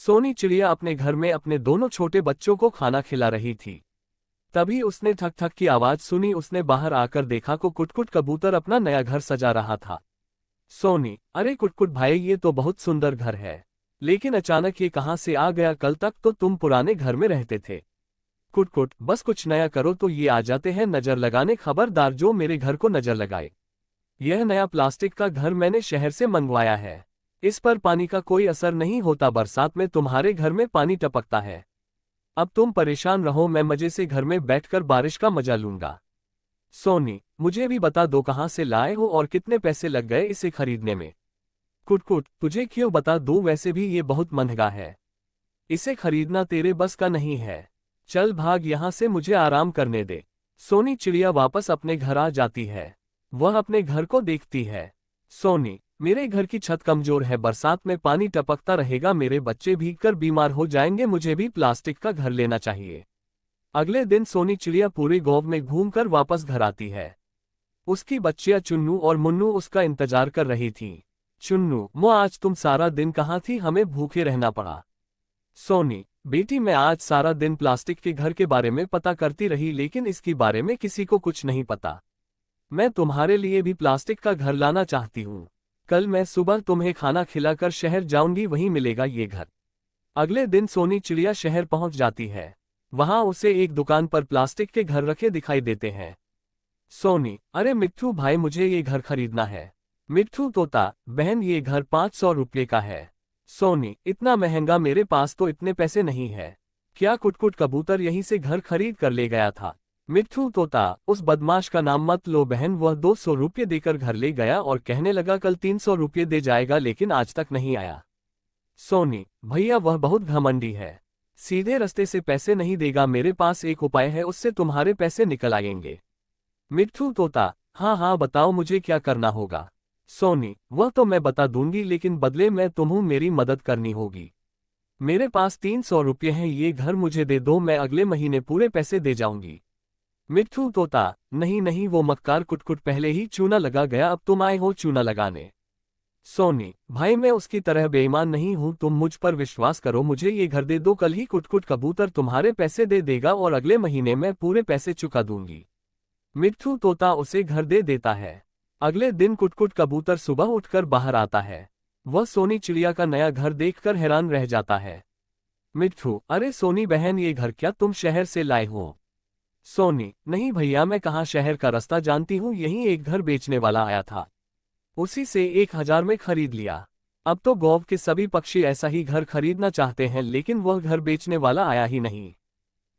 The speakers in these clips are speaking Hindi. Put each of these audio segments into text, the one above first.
सोनी चिड़िया अपने घर में अपने दोनों छोटे बच्चों को खाना खिला रही थी। तभी उसने ठक ठक की आवाज सुनी। उसने बाहर आकर देखा को कुटकुट कबूतर अपना नया घर सजा रहा था। सोनी, अरे कुटकुट भाई, ये तो बहुत सुंदर घर है, लेकिन अचानक ये कहाँ से आ गया? कल तक तो तुम पुराने घर में रहते थे। कुटकुट, बस कुछ नया करो तो ये आ जाते हैं नजर लगाने। खबरदार जो मेरे घर को नजर लगाए। यह नया प्लास्टिक का घर मैंने शहर से मंगवाया है। इस पर पानी का कोई असर नहीं होता। बरसात में तुम्हारे घर में पानी टपकता है। अब तुम परेशान रहो, मैं मजे से घर में बैठकर बारिश का मजा लूंगा। सोनी, मुझे भी बता दो कहाँ से लाए हो और कितने पैसे लग गए इसे खरीदने में। कुटकुट, तुझे क्यों बता दूं, वैसे भी ये बहुत महंगा है। इसे खरीदना तेरे बस का नहीं है। चल भाग यहाँ से, मुझे आराम करने दे। सोनी चिड़िया वापस अपने घर आ जाती है। वह अपने घर को देखती है। सोनी, मेरे घर की छत कमजोर है, बरसात में पानी टपकता रहेगा, मेरे बच्चे भीगकर बीमार हो जाएंगे, मुझे भी प्लास्टिक का घर लेना चाहिए। अगले दिन सोनी चिड़िया पूरे गांव में घूमकर वापस घर आती है। उसकी बच्चियां चुन्नू और मुन्नू उसका इंतजार कर रही थीं। चुन्नू, माँ आज तुम सारा दिन कहाँ थी, हमें भूखे रहना पड़ा। सोनी, बेटी मैं आज सारा दिन प्लास्टिक के घर के बारे में पता करती रही, लेकिन इसके बारे में किसी को कुछ नहीं पता। मैं तुम्हारे लिए भी प्लास्टिक का घर लाना चाहती हूँ। कल मैं सुबह तुम्हें खाना खिलाकर शहर जाऊंगी, वहीं मिलेगा ये घर। अगले दिन सोनी चिड़िया शहर पहुंच जाती है। वहां उसे एक दुकान पर प्लास्टिक के घर रखे दिखाई देते हैं। सोनी, अरे मिट्ठू भाई, मुझे ये घर खरीदना है। मिट्ठू तोता, बहन ये घर 500 रुपये का है। सोनी, इतना महंगा, मेरे पास तो इतने पैसे नहीं है। क्या कुटकुट कबूतर यहीं से घर खरीद कर ले गया था? मिट्ठू तोता, उस बदमाश का नाम मत लो बहन, वह 200 रुपये देकर घर ले गया और कहने लगा कल 300 रुपये दे जाएगा, लेकिन आज तक नहीं आया। सोनी, भैया वह बहुत घमंडी है, सीधे रास्ते से पैसे नहीं देगा, मेरे पास एक उपाय है, उससे तुम्हारे पैसे निकल आएंगे। मिट्ठू तोता, हाँ हाँ बताओ मुझे क्या करना होगा। सोनी, वह तो मैं बता दूंगी, लेकिन बदले में तुम्हें मेरी मदद करनी होगी। मेरे पास 300 रुपये हैं, ये घर मुझे दे दो, मैं अगले महीने पूरे पैसे दे जाऊंगी। मिट्ठू तोता, नहीं नहीं वो मक्कार कुटकुट पहले ही चूना लगा गया, अब तुम आए हो चूना लगाने। सोनी, भाई मैं उसकी तरह बेईमान नहीं हूं, तुम मुझ पर विश्वास करो, मुझे ये घर दे दो, कल ही कुटकुट कबूतर तुम्हारे पैसे दे देगा और अगले महीने मैं पूरे पैसे चुका दूंगी। मिट्ठू तोता उसे घर दे देता है। अगले दिन कुटकुट कबूतर सुबह उठकर बाहर आता है। वह सोनी चिड़िया का नया घर देखकर हैरान रह जाता है। मिट्ठू, अरे सोनी बहन, ये घर क्या तुम शहर से लाए हो? सोनी, नहीं भैया, मैं कहाँ शहर का रास्ता जानती हूँ, यहीं एक घर बेचने वाला आया था, उसी से 1000 में खरीद लिया। अब तो गांव के सभी पक्षी ऐसा ही घर खरीदना चाहते हैं, लेकिन वह घर बेचने वाला आया ही नहीं।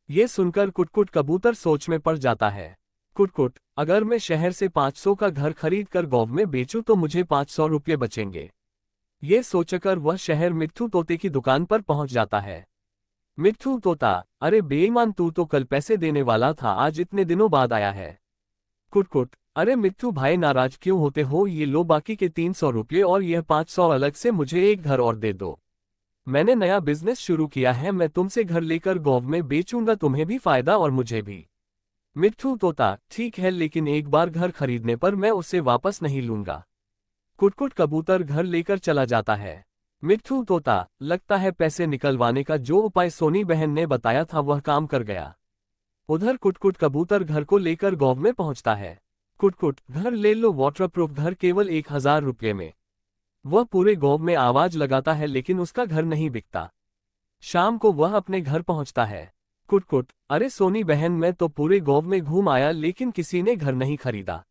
ये सुनकर कुटकुट कबूतर सोच में पड़ जाता है। कुटकुट, अगर मैं शहर से 500 का घर खरीद कर गांव में बेचूं तो मुझे 500 रुपये बचेंगे। ये सोचकर वह शहर मिट्ठू तोते की दुकान पर पहुंच जाता है। मिट्ठू तोता, अरे बेईमान, तू तो कल पैसे देने वाला था, आज इतने दिनों बाद आया है। कुटकुट, अरे मिट्ठू भाई नाराज क्यों होते हो, ये लो बाकी के 300 रुपये और यह 500 अलग से, मुझे एक घर और दे दो। मैंने नया बिजनेस शुरू किया है, मैं तुमसे घर लेकर गांव में बेचूंगा, तुम्हें भी फायदा और मुझे भी। मिट्ठू तोता, ठीक है, लेकिन एक बार घर खरीदने पर मैं उसे वापस नहीं लूंगा। कुटकुट कबूतर घर लेकर चला जाता है। मिट्ठू तोता, लगता है पैसे निकलवाने का जो उपाय सोनी बहन ने बताया था वह काम कर गया। उधर कुटकुट कबूतर घर को लेकर गांव में पहुंचता है। कुटकुट, घर ले लो, वाटरप्रूफ घर केवल 1000 रुपये में। वह पूरे गांव में आवाज लगाता है, लेकिन उसका घर नहीं बिकता। शाम को वह अपने घर पहुंचता है। कुटकुट, अरे सोनी बहन, मैं तो पूरे गांव में घूम आया, लेकिन किसी ने घर नहीं खरीदा।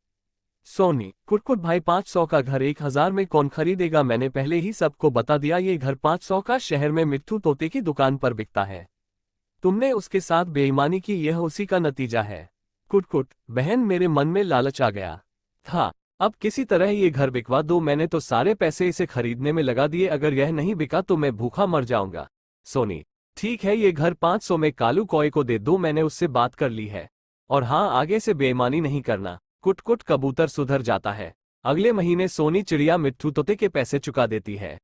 सोनी, कुटकुट भाई 500 का घर 1000 में कौन खरीदेगा, मैंने पहले ही सबको बता दिया, ये घर 500 का शहर में मिट्ठू तोते की दुकान पर बिकता है। तुमने उसके साथ बेईमानी की, यह उसी का नतीजा है। कुटकुट, बहन मेरे मन में लालच आ गया था, अब किसी तरह ये घर बिकवा दो, मैंने तो सारे पैसे इसे खरीदने में लगा दिए, अगर यह नहीं बिका तो मैं भूखा मर जाऊंगा। सोनी, ठीक है, ये घर 500 में कालू कौए को दे दो, मैंने उससे बात कर ली है, और हाँ आगे से बेईमानी नहीं करना। कुटकुट कबूतर सुधर जाता है। अगले महीने सोनी चिड़िया मिट्ठू तोते के पैसे चुका देती है।